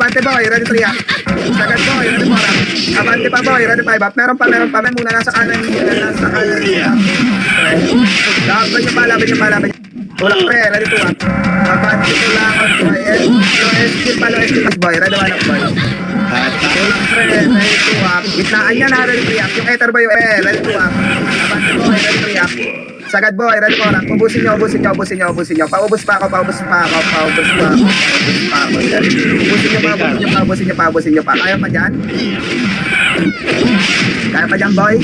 Abante boy, ready 3 up. Sagad boy, ready 4 up. Abante pa boy, ready 5 up. Meron pa. May muna nasa kanan. Laban niyo pa. Tulak pre, ready 2 up. Abante ko lang boy. Low skill boy, ready 1 up boy. Tulak pre, ready 2 up. Gitnaan niya na, ready 3 up. Yung ether boy, ready 2 up. Abante boy, ready 3 up. Sagad boy, ready 4 up. Ubusin niyo. Paubos pa ako. Ubusin niyo pa. Kaya pa dyan? Boy?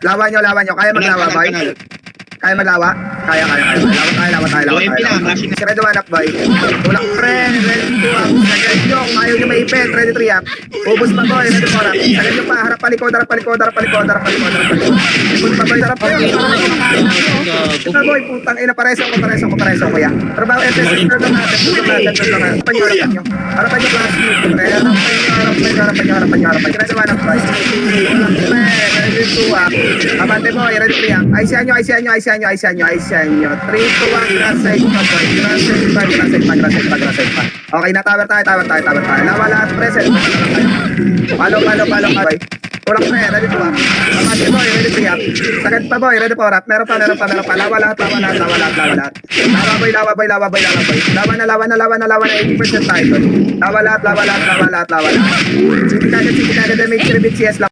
Lawan niyo. Kaya maglawa, boy? Kaya maglawa? Kaya. Lawa tayo. Ready 1 up, boy. Tulak pre, ready 2 up. Sagad niyo. Kung ayaw niyo maipit, ready 3 up. Ubus pa, boy, ready 4 up. Sagad niyo pa, harap palikod. Likod pa, boy, harap pa. Ito, boy, putang ina, pareso ko, kuya. Trabaho, SS, turn lang natin. Harapan niyo. Harapan niyo, class move. Harapan niyo. Ready 1 up, boy. Tulak pre, ready 2 up. Abante, boy, ready 3 up. Aysian nyo. 3, 2, 1, grass side pa. Okay na, tower tayo. Lawa lahat, present. Palo, boy. Tulak pre, ready 2 up. Abante, boy, ready 3 up. Sagad pa, boy, ready 4 up. Meron pa. Lawa lahat. Lawa, boy. Lawa na, 80% tayo. Lawa lahat. City kagad, damage, 3 bit CS lang.